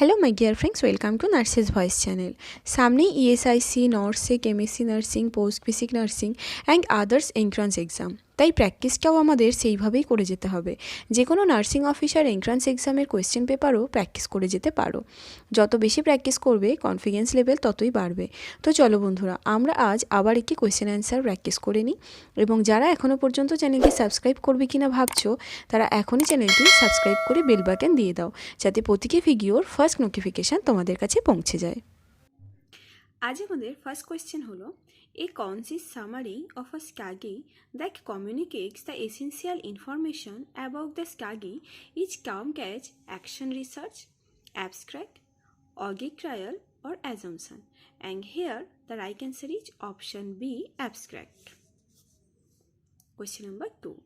Hello my dear friends, welcome to nurses voice channel. সামনেই ESIC, NORCET, MSc nursing, post basic nursing and others entrance exam. তাই প্র্যাকটিসটাও আমাদের সেইভাবেই করে যেতে হবে। যে কোনো নার্সিং অফিসার এন্ট্রান্স এক্সামের কোয়েশ্চেন পেপারও প্র্যাকটিস করে যেতে পারো। যত বেশি প্র্যাকটিস করবে কনফিডেন্স লেভেল ততই বাড়বে। তো চলো বন্ধুরা, আমরা আজ আবার একটি কোয়েশ্চেন অ্যান্সার প্র্যাকটিস করে নিই। এবং যারা এখনও পর্যন্ত চ্যানেলটি সাবস্ক্রাইব করবে কিনা ভাবছো, তারা এখনই চ্যানেলটি সাবস্ক্রাইব করে বেল বাটন দিয়ে দাও, যাতে প্রতিটি ভিডিওর ফার্স্ট নোটিফিকেশান তোমাদের কাছে পৌঁছে যায়। আজ আমাদের ফার্স্ট কোয়েশ্চেন হলো, a concise summary of a study that communicates the essential information about the study is termed as action research, abstract, অগিক trial or assumption, and here the right answer is option B, abstract. Question number 2.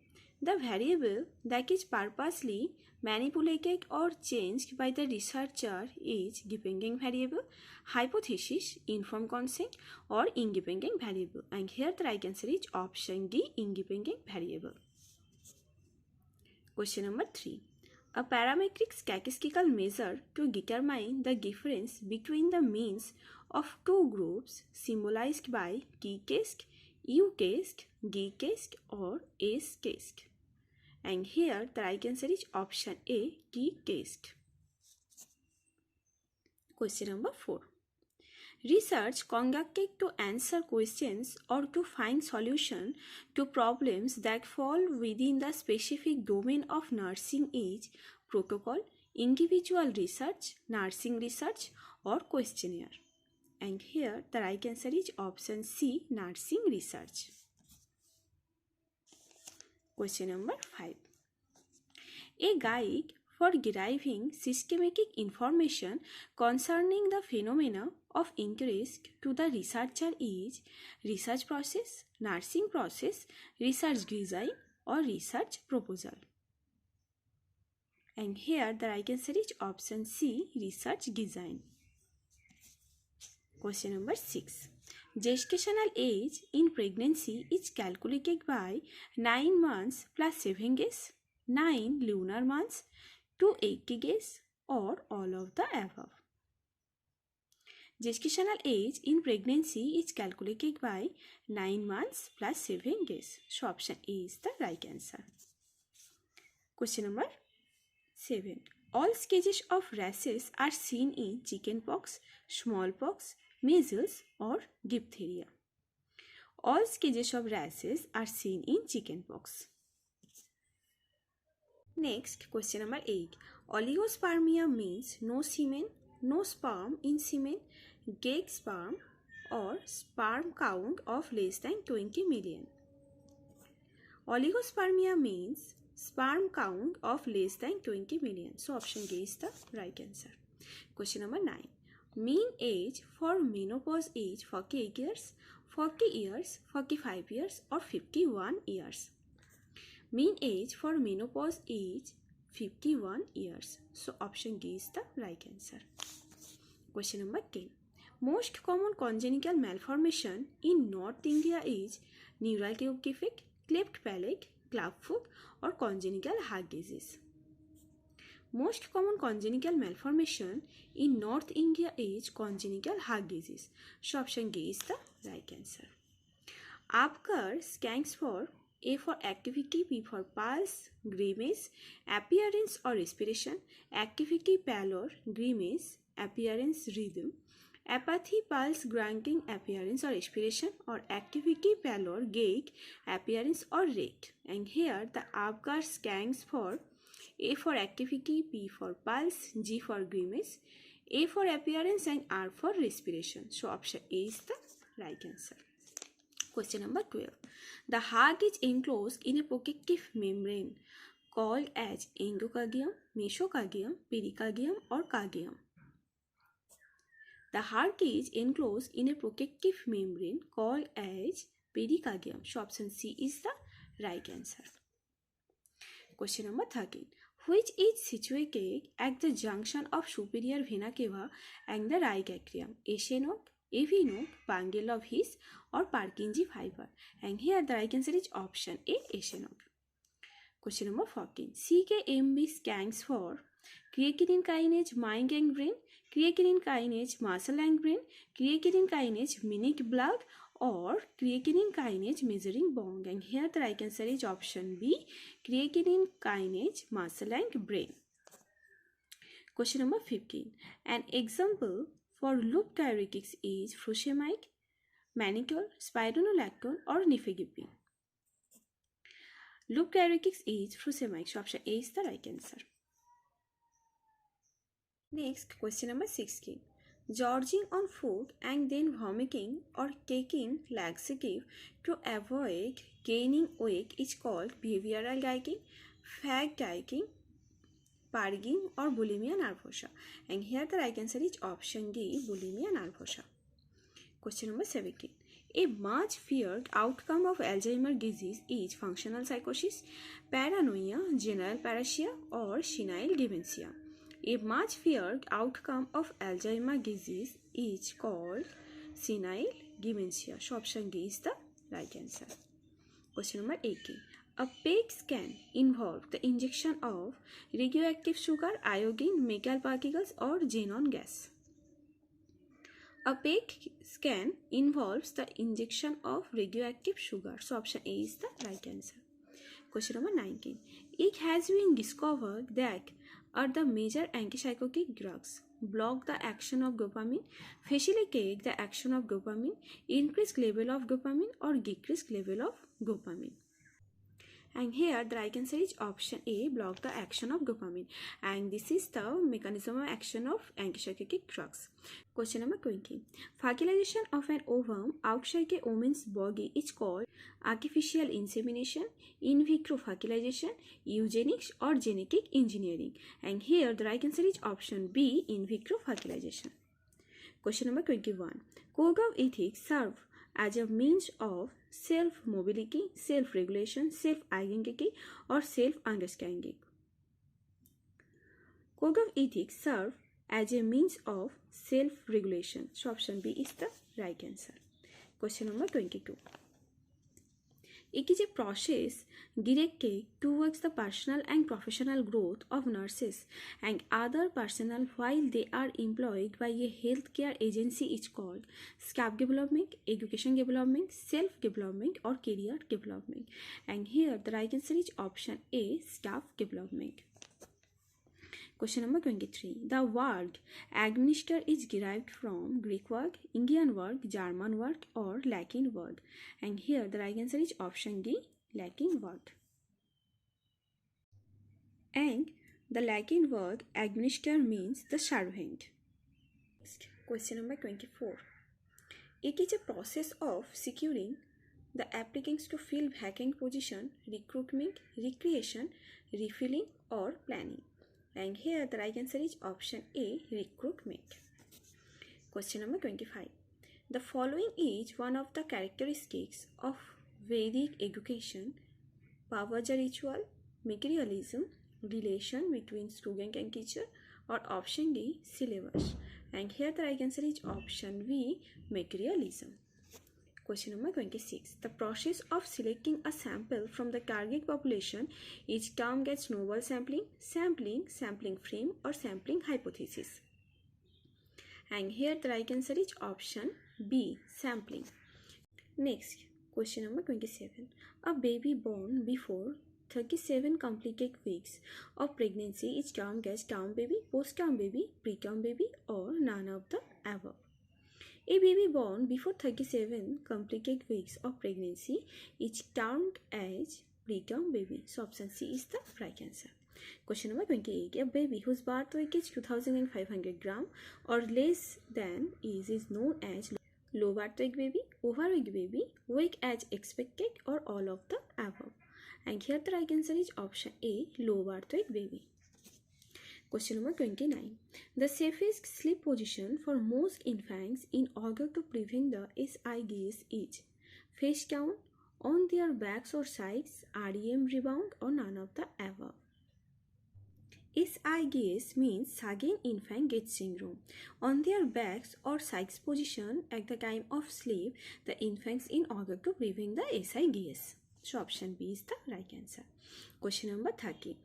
The variable that is purposely manipulated or changed by the researcher is dependent variable, hypothesis, informed consent, or independent variable. And here the right answer is option D, independent variable. Question number 3. A parametric statistical measure to determine the difference between the means of two groups symbolized by t-test, u-test, d-test, or s-test. And here the right answer is option A, t-test. Question number 4. Research conducted to answer questions or to find solution to problems that fall within the specific domain of nursing is protocol, individual research, nursing research, or questionnaire. And here the right answer is option C, nursing research. Question number 5. A guide for deriving systematic information concerning the phenomena of interest to the researcher is research process, nursing process, research design, or research proposal. And here the right answer is option C, research design. Question number 6. Gestational age in pregnancy is calculated by 9 months plus 7 days, 9 lunar months, 280 days, or all of the above. Gestational age in pregnancy is calculated by 9 months plus 7 days. So option A is the right answer. Question number 7. All stages of rashes are seen in chickenpox, smallpox, measles, or diphtheria. All stages of rashes are seen in chickenpox. Next, question number 8. Oligospermia means no semen, no sperm in semen, dead sperm, or sperm count of less than 20 million. Oligospermia means sperm count of less than 20 million. So option D is the right answer. Question number 9. Mean age for menopause age 48 years, 40 years, 45 years, or 51 years. Mean age for menopause age 51 years. So option D is the right answer. Question number 10. Most common congenital malformation in North India is neural tube defect, cleft palate, clubfoot, or congenital heart disease. Most common congenital malformation in North India is congenital heart disease. So option D is the right answer. APGAR stands for A for activity, B for pulse, grimace, appearance or respiration, activity, pallor, grimace, appearance, rhythm, apathy, pulse, grunting, appearance or respiration, or activity, pallor, gait, appearance or rate. And here the APGAR stands for A for activity, P for pulse, G for grimace, A for appearance, and R for respiration. So option A is the right answer. Question number 12. The heart is enclosed in a protective membrane called as endocardium, mesocardium, pericardium, or cardium. The heart is enclosed in a protective membrane called as pericardium. So option C is the right answer. Question number 13. Which is situated at the junction of superior vena cava and the right atrium? SA node, AV node, bundle of His, or Purkinje fiber? And here the right answer is option A, SA node. Question number 14. CKMB stands for creatinine kinase, mind gangrene, creatinine kinase muscle and brain, creatinine kinase mimic blood, or creatinine kinase measuring bone. And here the right answer is option B, creatinine kinase muscle and brain. Question number 15. An example for loop diuretics is furosemide, mannitol, spironolactone, or nifedipine. Loop diuretics is furosemide. So option A is the right answer. Next, question number 16. Gorging on food and then vomiting or taking laxative to avoid gaining weight is called behavioral dieting, fad dieting, purging, or bulimia nervosa. And here the right answer is option D, bulimia nervosa. Question number 17. A much feared outcome of Alzheimer's disease is functional psychosis, paranoia, general paresthesia, or senile dementia. A much feared outcome of Alzheimer's disease is called senile dementia. So option D is the right answer. Question number 18. A PET scan involved the injection of radioactive sugar, iodine, metal particles, or xenon gas. A PET scan involves the injection of radioactive sugar. So option A is the right answer. Question number 19. It has been discovered that are the major antipsychotic drugs block the action of dopamine, facilitate the action of dopamine, increase level of dopamine, or decrease level of dopamine. And here the right answer is option A, block the action of dopamine. And this is the mechanism of action of antipsychotic drugs. Question number 20. Fertilization of an ovum outside a woman's body is called artificial insemination, in vitro fertilization, eugenics, or genetic engineering. And here the right answer is option B, in vitro fertilization. Question number 21. Code of ethics serve as a means of self-mobility, self-regulation, self-identity, or self-understanding. Code of ethics serve as a means of self-regulation. So option B is the right answer. Question number 22. It is a process directed towards the personal and professional growth of nurses and other personnel while they are employed by a healthcare agency is called staff development, education development, self-development, or career development. And here the right answer is option A, staff development. Question number 23. The word administer is derived from Greek word, Indian word, German word, or Latin word. And here the right answer is option D, Latin word. And the Latin word administer means the servant. Question number 24. It is a process of securing the applicants to fill vacant position, recruitment, recreation, refilling, or planning. And here the right answer is option A, recruitment. Question number 25. The following is one of the characteristics of Vedic education: Pavaja ritual, materialism, relation between student and teacher, or option D, syllabus. And here the right answer is option B, materialism. Question number 26. The process of selecting a sample from the target population is termed as snowball sampling, sampling frame, or sampling hypothesis. And here the right answer is option B, sampling. Next, question number 27. A baby born before 37 completed weeks of pregnancy is termed as term baby, post-term baby, preterm baby, or none of the above. A baby born before 37 completed weeks of pregnancy is termed as preterm baby. So option C is the right answer. Question number 28. A baby whose birth weight is 2500 grams or less than is known as low birth weight baby, overweight baby, weight as expected, or all of the above. And here the right answer is option A, low birth weight baby. Question number 29. The safest sleep position for most infants in order to prevent the SIDS is face down, on their backs or sides, REM rebound, or none of the above. SIDS means sudden infant death syndrome. On their backs or sides position at the time of sleep, the infants in order to prevent the SIDS. So option B is the right answer. Question number 30.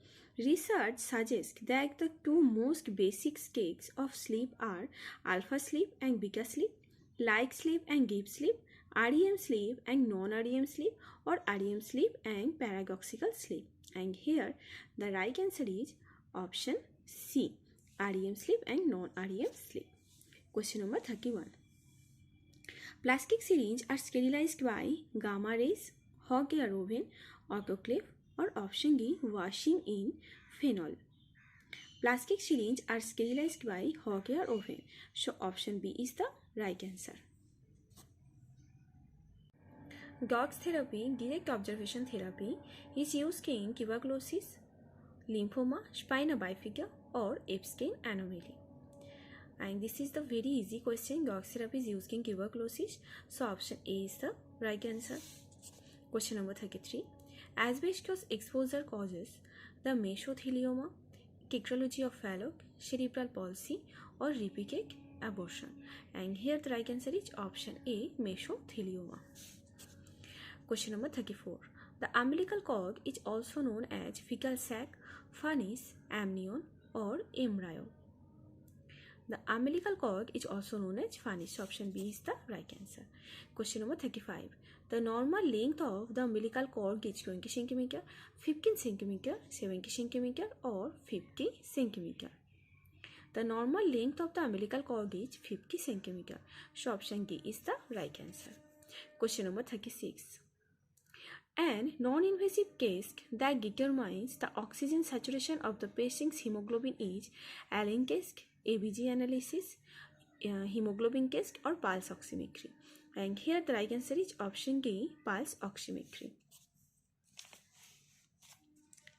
Research suggests that the two most basic states of sleep are alpha sleep and beta sleep, light sleep and deep sleep, REM sleep and non-REM sleep, or REM sleep and paradoxical sleep. And here the right answer is option C, REM sleep and non-REM sleep. Question number 31. Plastic syringes are sterilized by gamma rays, hot air oven, autoclave, or option D, washing in phenol. Plastic syringes are sterilized by hot air oven. So option B is the right answer. Dogs therapy, direct observation therapy, is used in tuberculosis, lymphoma, spina bifida, or Epstein anomaly. And this is the very easy question. Dogs therapy is used in tuberculosis. So option A is the right answer. Question number 33. Asbestos exposure causes the mesothelioma, tetralogy of Fallot, cerebral palsy, or repeated abortion. And here the right answer is option A, mesothelioma. Question number 34. The umbilical cord is also known as fecal sac, funis, amnion, or embryo. The umbilical cord is also known as funis. Option B is the right answer. Question number 35. The normal length of the umbilical cord is 20 cm, 15 cm, 70 cm, or 50 cm. The normal length of the umbilical cord is 50 cm. So option D is the right answer. Question number 36. An non-invasive test that determines the oxygen saturation of the patient's hemoglobin is Allen test, ABG analysis, hemoglobin test, or pulse oximetry. And here the right answer is option D, pulse oximetry.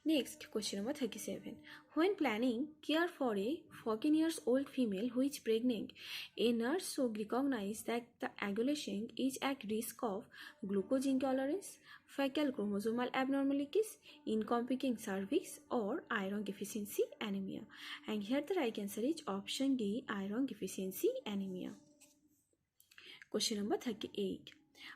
Next, question number 37. When planning care for a 14 years old female who is pregnant, a nurse should recognize that the adolescent is at risk of glucose intolerance, fetal chromosomal abnormalities, incompetent cervix, or iron deficiency anemia. And here the right answer is option D, iron deficiency anemia. Question number 38.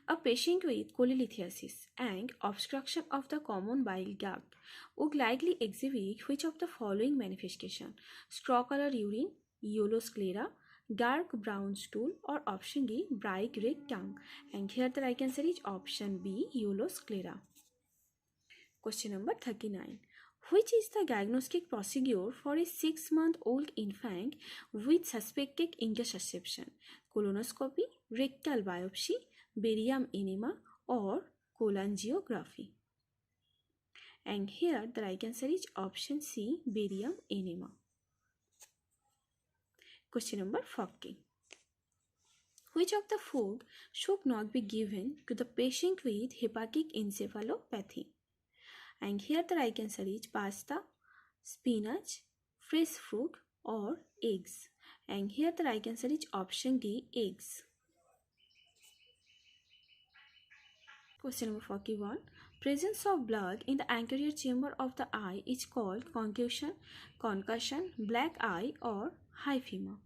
A patient with cholelithiasis and obstruction of the common bile duct would likely exhibit which of the following manifestation? Straw-colored urine, yellow sclera, dark brown stool, or option D, bright red tongue. And here the right answer is option B, yellow sclera. Question number 39. Which is the diagnostic procedure for a 6-month-old infant with suspected intersusception? Colonoscopy, rectal biopsy, barium enema, or cholangiography? And here the right answer is option C, barium enema. Question number 40. Which of the food should not be given to the patient with hepatic encephalopathy? And here the right answer is pasta, spinach, fresh fruit, or eggs. And here the right answer is option D, eggs. Question number 41. Presence of blood in the anterior chamber of the eye is called concussion, concussion, black eye, or hyphema.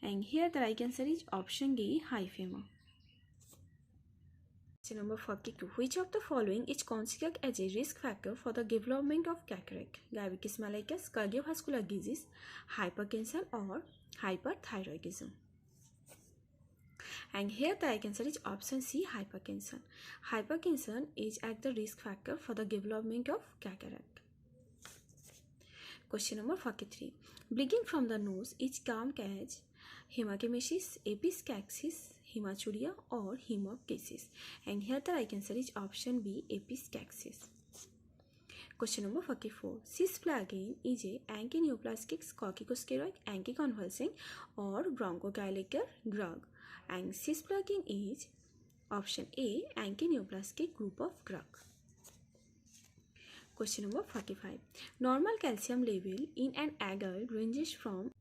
And here the right answer is option D, hyphema. Question number 42. Which of the following is considered as a risk factor for the development of cataract? Diabetes mellitus, cardiovascular disease, hypertension, or hyperthyroidism? And here the right answer is option C, hypertension. Hypertension is at the risk factor for the development of cataract. Question number 43. Bleeding from the nose is termed as hematemesis, epistaxis, hematuria, or hemoptysis. And here the right answer is option B, epistaxis. Question number 44. Cisplatin is a antineoplastic, corticosteroid, anticonvulsant, or bronchodilator drug. And cisplatin is option A, antineoplastic group of drug. Question number 45. Normal calcium level in an adult ranges from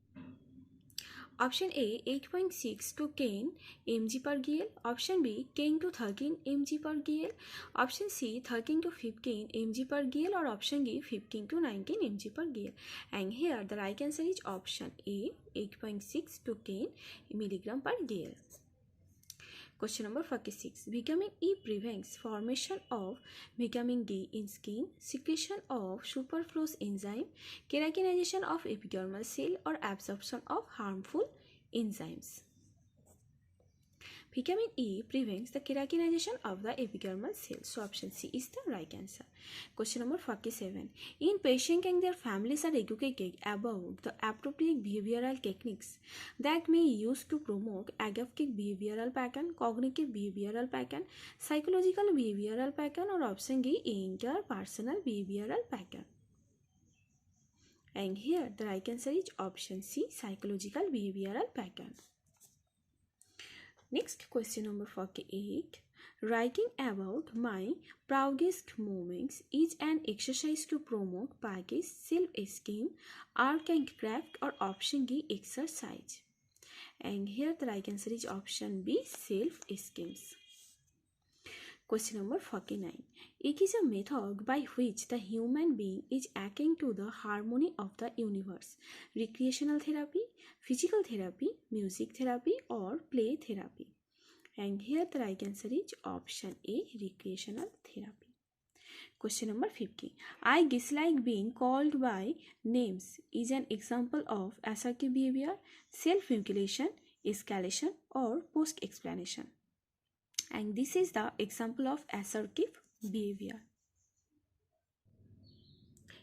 option A, 8.6 to 10 mg per gl, option B, 10 to 13 mg per gl, option C, 13 to 15 mg per gl, or option D, 15 to 19 mg per gl. And here the right answer is option A, 8.6 to 10 mg per gl. Question number 46. Vitamin E prevents formation of vitamin D in skin, secretion of superfluous enzyme, keratinization of epidermal cell, or absorption of harmful enzymes. Vitamin E prevents the keratinization of the epidermal cell. So option C is the right answer. Question number 47. In patient and their families are educated about the appropriate behavioral techniques that may be used to promote adaptive behavioral pattern, cognitive behavioral pattern, psychological behavioral pattern, or option D, interpersonal behavioral pattern. And here the right answer is option C, psychological behavioral pattern. Next, question number 48. Writing about my proudest moments is an exercise to promote Peggy's self-esteem, art and craft, or option D, exercise. And here the right answer is option B, self-esteem. Question number 49. It is a method by which the human being is akin to the harmony of the universe. Recreational therapy, physical therapy, music therapy, or play therapy. And here the right answer is option A, recreational therapy. Question number 50. I dislike being called by names is an example of assertive behavior, self-mutilation, escalation, or post-explanation. And this is the example of assertive behavior.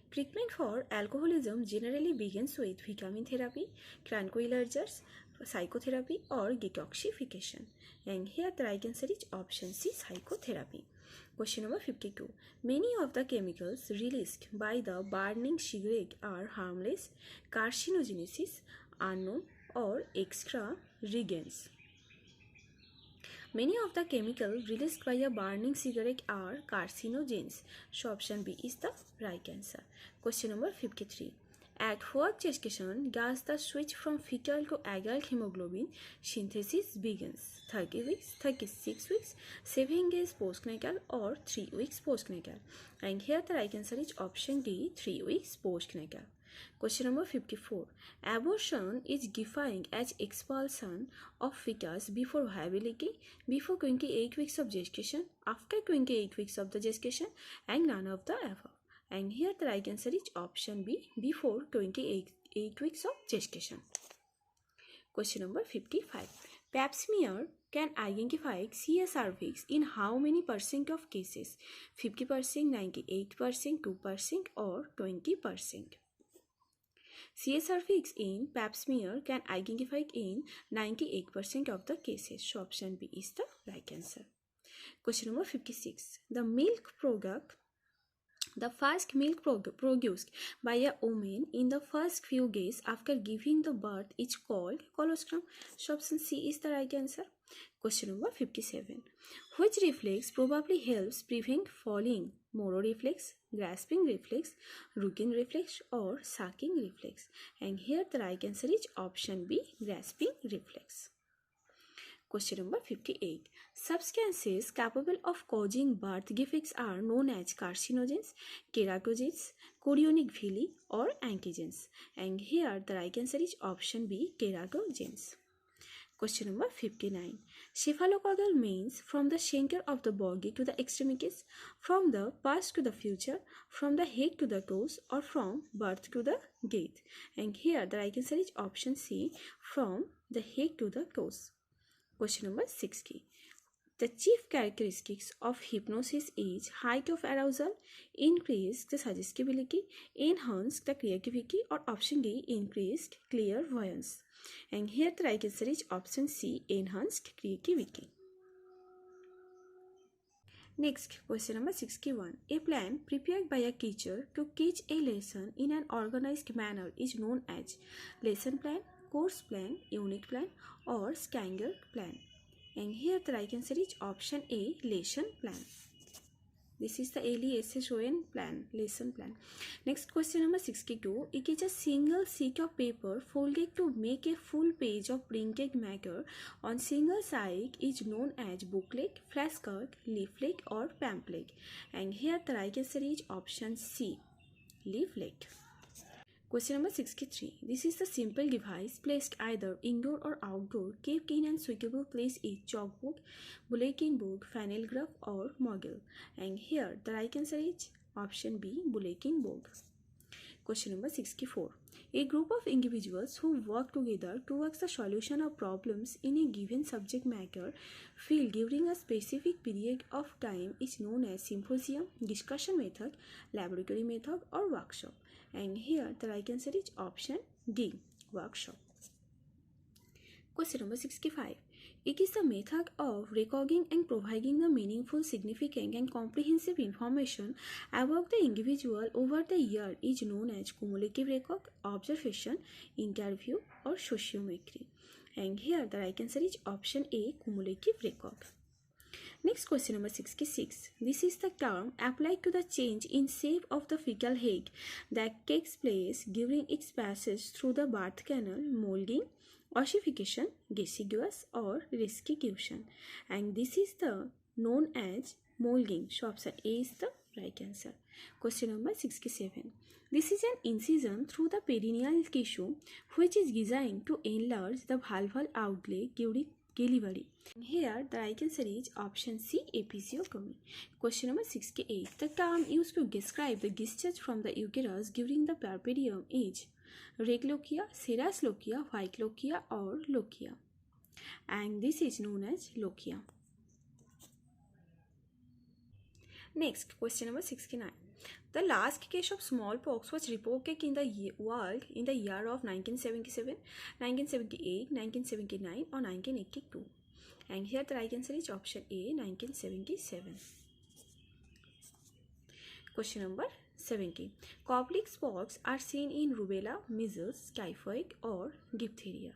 Treatment for alcoholism generally begins with vitamin therapy, tranquilizers, psychotherapy, or detoxification. And here the right answer is option C, psychotherapy. Question number 52. Many of the chemicals released by the burning cigarette are harmless, carcinogenesis, unknown, or extra regens. Many of the chemicals released by a burning cigarette are carcinogens. So option B is the right answer. Question number 53. At what gestation does the switch from fetal to adult hemoglobin synthesis begins? 30 weeks, 36 weeks, 7 days postnatal, or 3 weeks postnatal? And here the right answer is option D, 3 weeks postnatal. Question number 54. Abortion is defined as expulsion of fetus before viability, before 28 weeks of gestation, after 28 weeks of the gestation, and none of the above. And here the right answer is option B, before 28 weeks of gestation. Question number 55. Pap smear can identify CS cervix in how many % of cases? 50%, 98%, 2%, or 20%? CS cervix in pap smear can identify in 98% of the cases. So option B is the right answer. Question number 56. The milk product, the first milk produced by a woman in the first few days after giving the birth is called colostrum. So option C is the right answer. Question number 57. Which reflex probably helps prevent falling? Moro reflex, grasping reflex, rooking reflex, or sucking reflex? And here the right answer is option B, grasping reflex. Question number 58. Substances capable of causing birth defects are known as carcinogens, keratogens, chorionic villi, or antigens. And here the right answer is option B, keratogens. Question number 59. Cephalocaudal means from the center of the body to the extremities, from the past to the future, from the head to the toes, or from birth to the death. And here the right answer is option C, from the head to the toes. Question number 60. The chief characteristics of hypnosis is height of arousal, increase the suggestibility, enhance the creativity, or option D, increased clairvoyance. And here the right answer is option C, enhanced creativity. Next, question number 61. A plan prepared by a teacher to teach a lesson in an organized manner is known as lesson plan, course plan, unit plan, or standard plan. And here the right answer is option A, lesson plan. This is the LESSON plan, lesson plan. Next, question number 62. It is a single sheet of paper folded to make a full page of printed matter on single side is known as booklet, flashcard, leaflet, or pamphlet. And here the right answer is option C, leaflet. Question number 63. This is the simple device placed either indoor or outdoor. Kept in and suitable place is chalkboard, bulletin board, flannel graph or mogul. And here the right answer is option B, bulletin board. Question number 64. A group of individuals who work together towards the solution of problems in a given subject matter field during a specific period of time is known as symposium, discussion method, laboratory method or workshop. And here the right answer is option D, workshop. Question number 65. It is the method of recording and providing the meaningful, significant and comprehensive information about the individual over the year is known as cumulative record, observation, interview or sociometry. And here the right answer is option A, cumulative record. Next, question number 66. This is the term applied to the change in shape of the fetal head that takes place during its passage through the birth canal, molding, ossification, deciduous or restitution. And this is the known as molding. So option A is the right answer. Question number 67. This is an incision through the perineal tissue which is designed to enlarge the valval outlet during delivery. Here the right answer is option C, episiotomy. Question number 68. The term used to describe the discharge from the uterus during the puerperium is red lochia, serous lochia, white lochia or lochia. And this is known as lochia. Next, question number 69. The last case of smallpox was reported in the world in the year of 1977, 1978, 1979 or 1982. And here the right answer is option A, 1977. Question number 70. Cowlick spots are seen in rubella, measles, typhoid or diphtheria.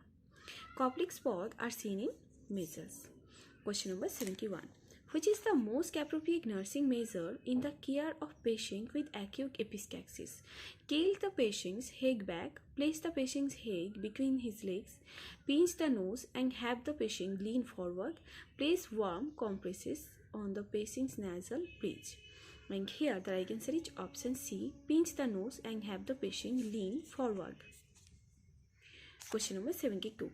Cowlick spots are seen in measles. Question number 71. Which is the most appropriate nursing measure in the care of patient with acute epistaxis? Tilt the patient's head back, place the patient's head between his legs, pinch the nose and have the patient lean forward, place warm compresses on the patient's nasal bridge. And here the right answer is option C, pinch the nose and have the patient lean forward. Question number 72.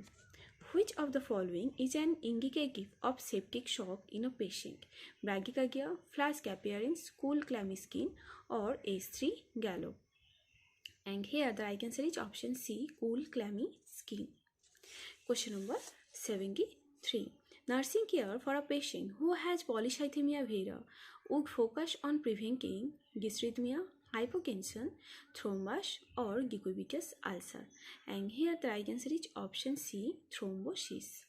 Which of the following is an indicative of septic shock in a patient? Bradycardia, flash appearance, cool clammy skin or H3 gallop. And here the right answer is option C, cool clammy skin. Question number 73. Nursing care for a patient who has polycythemia vera would focus on preventing dysrhythmia, hypotension, thrombus or decubitus ulcer. And here the right answer is option C, thrombosis.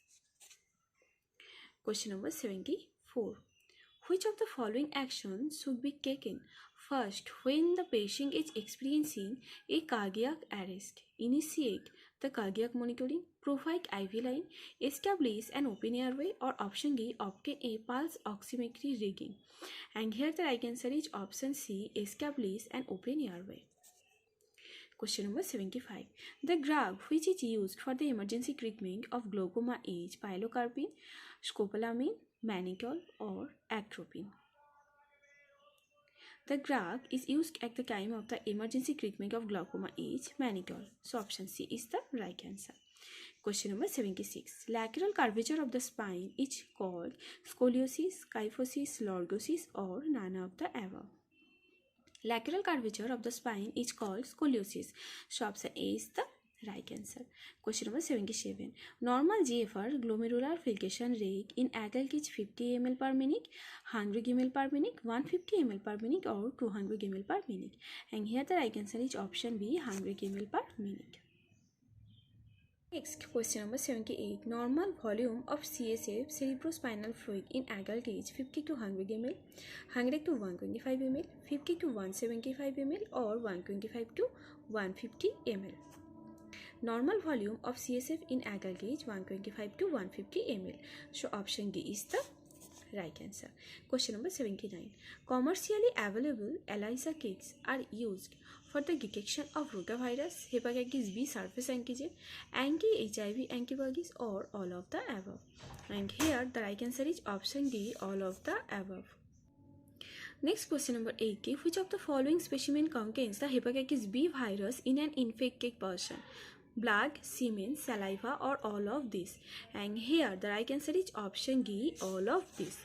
Question number 74. Which of the following actions should be taken first when the patient is experiencing a cardiac arrest? Initiate the cardiac monitoring, provide IV line, establish an open airway or option D, obtain a pulse oximetry reading. And here the right answer is option C, establish an open airway. Question number 75. The drug which is used for the emergency treatment of glaucoma is pilocarpine, scopolamine, mannitol or atropine. The drug is used at the time of the emergency treatment of glaucoma is mannitol. So option C is the right answer. Question number 76. Lateral curvature of the spine is called scoliosis, kyphosis, lordosis or none of the above. Lateral curvature of the spine is called scoliosis. So option A is the right answer. Question number 77. Normal GFR glomerular filtration rate in adult is 50 ml per minute, 100 ml per minute, 150 ml per minute or 200 ml per minute. And here the right answer is option B, 100 ml per minute. Next, question number 78. Normal volume of CSF, cerebrospinal fluid in adult is 50 to 100 ml, 100 to 125 ml, 50 to 175 ml or 125 to 150 ml. Normal volume of CSF in adult is 125 to 150 ml. So option D is the right answer. Question number 79. Commercially available ELISA kits are used for the detection of rotavirus, hepatitis B surface antigen, anti-HIV antibodies or all of the above. And here the right answer is option D, all of the above. Next question number 80. Which of the following specimen contains the hepatitis B virus in an infected person? Blood, semen, saliva, or all of this? And here the right answer is option D, all of this.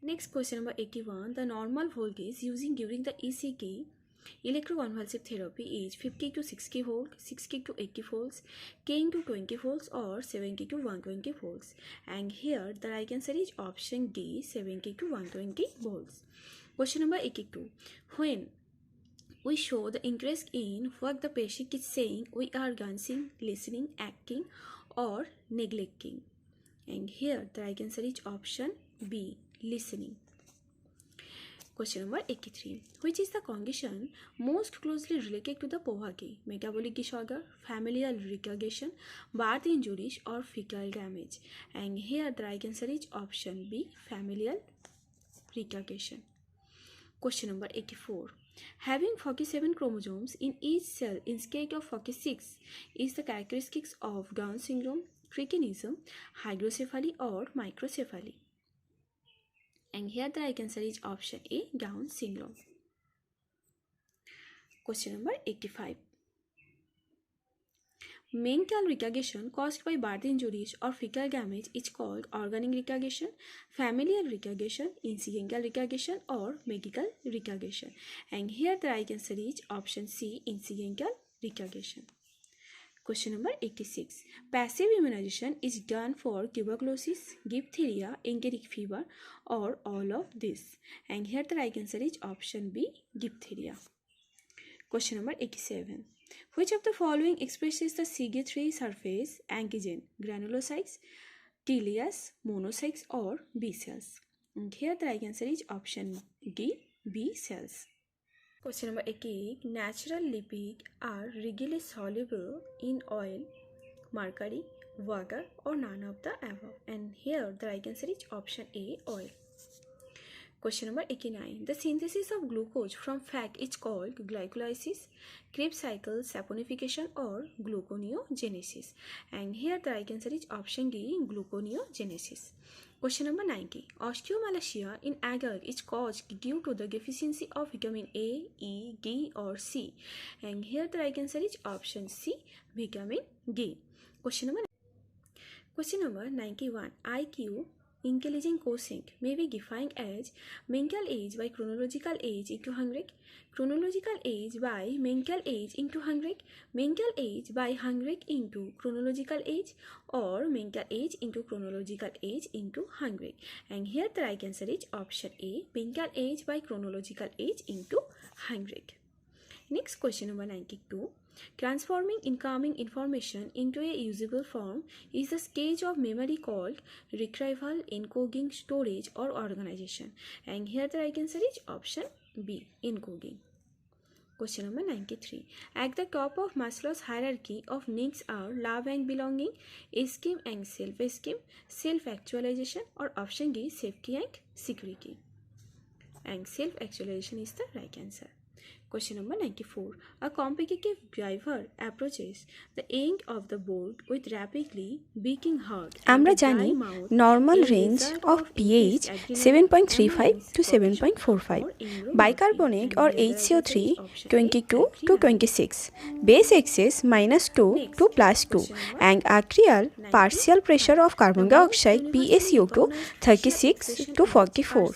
Next question number 81. The normal voltage using during the ECG electroconvulsive therapy is 50 to 60 volt, 60 to 80 volts, 10 to 20 volts, or 70 to 120 volts. And here the right answer is option D, 70 to 120 volts. Question number 82. When we show the interest in what the patient is saying, we are glancing, listening, acting, or neglecting. And here the right answer is option B, listening. Question number 83. Which is the condition most closely related to the POHAG? Metabolic disorder, familial recognition, birth injuries, or fecal damage? And here the right answer is option B, familial recognition. Question number 84. Having 47 chromosomes in each cell instead of 46 is the characteristics of Down syndrome, cretinism, hydrocephaly, or microcephaly? And here the right answer is option A, Down syndrome. Question number 85. Mental retardation caused by birth injuries or fecal damage is called organic retardation, familial retardation, incidental retardation, or medical retardation. And here the right answer is option C, incidental retardation. Question number 86. Passive immunization is done for tuberculosis, diphtheria, enteric fever, or all of this. And here the right answer is option B, diphtheria. Question number 87. Which of the following expresses the CD3 surface antigen? Granulocytes, telomeres, monocytes, or B cells? And here the right answer is option D, B cells. Question number 88. Natural lipids are readily soluble in oil, mercury, water, or none of the above. And here the right answer is option A, oil. Question number 89. The synthesis of glucose from fat is called glycolysis, Krebs cycle, saponification, or gluconeogenesis. And here the right answer is option D, gluconeogenesis. Question number 90. Osteomalacia in adult is caused due to the deficiency of vitamin A, E, D, or C. And here the right answer is option C, vitamin D. Question number 91. IQ intelligence quotient may be defined as mental age by chronological age into 100, chronological age by mental age into 100, mental age by 100 into chronological age, or mental age into chronological age into 100. And here the right answer is option A, mental age by chronological age into 100. Next question number 92. Transforming incoming information into a usable form is the stage of memory called retrieval, encoding, storage, or organization. And here the right answer is option B, encoding. Question number 93. At the top of Maslow's hierarchy of needs are love and belonging, esteem and self-esteem, self-actualization, or option D, safety and security. And self-actualization is the right answer. Question number 94. A competitive driver approaches the end of the board with rapidly beating heart. আমরা জানি normal range of pH 7.35 to 7.45, bicarbonate or HCO3 22 to 26, base excess -2 to +2, and atrial partial pressure of carbon dioxide PaCO2 36 to 44.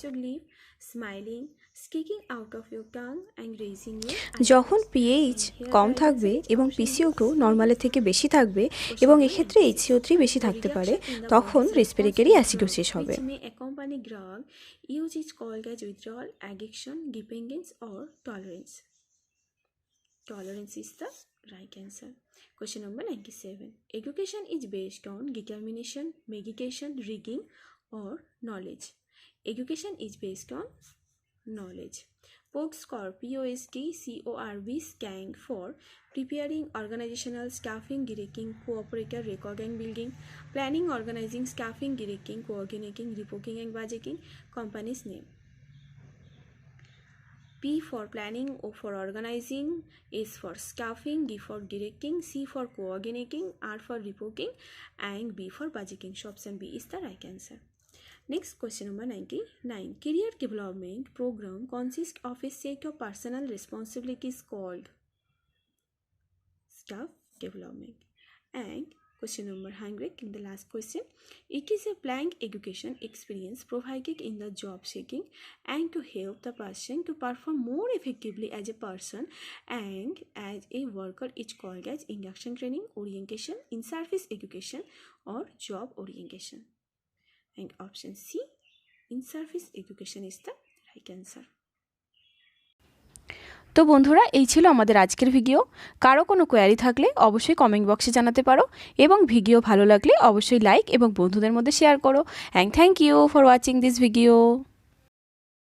Smiling, sticking out of your tongue and raising your যখন pH কম থাকবে এবং PCO2 নর্মালের থেকে বেশি থাকবে এবং এক্ষেত্রে HCO3 বেশি থাকতে পারে, তখন রেসপিরেটরি অ্যাসিডোসিস হবে। accompany drug use is called as withdrawal, addiction, dependence, or tolerance. Tolerance is the right answer. Question number 97. Education is based on determination, medication, rigging, or knowledge. Education is based on knowledge. POSCORB, POSD, stand for preparing, organizational, staffing, directing, cooperator, recording, building, planning, organizing, staffing, directing, coordinating, reporting, and budgeting. Company's name. P for planning, O for organizing, S for staffing, D for directing, C for coordinating, R for reporting, and B for budgeting. So option B is the right answer. Next, question number 99. Career development program consists of a set of personal responsibilities called staff development. And question number 100, in the last question, it is a blank education experience provided in the job seeking and to help the person to perform more effectively as a person and as a worker is called as induction training, orientation, in-service education or job orientation. And option C, in-service education is the right answer. তো বন্ধুরা, এই ছিল আমাদের আজকের video. কারো কোনো query থাকলে অবশ্যই কমেন্ট বক্সে জানাতে পারো এবং ভিডিও ভালো লাগলে অবশ্যই লাইক এবং বন্ধুদের মধ্যে শেয়ার করো। And thank you for watching this video.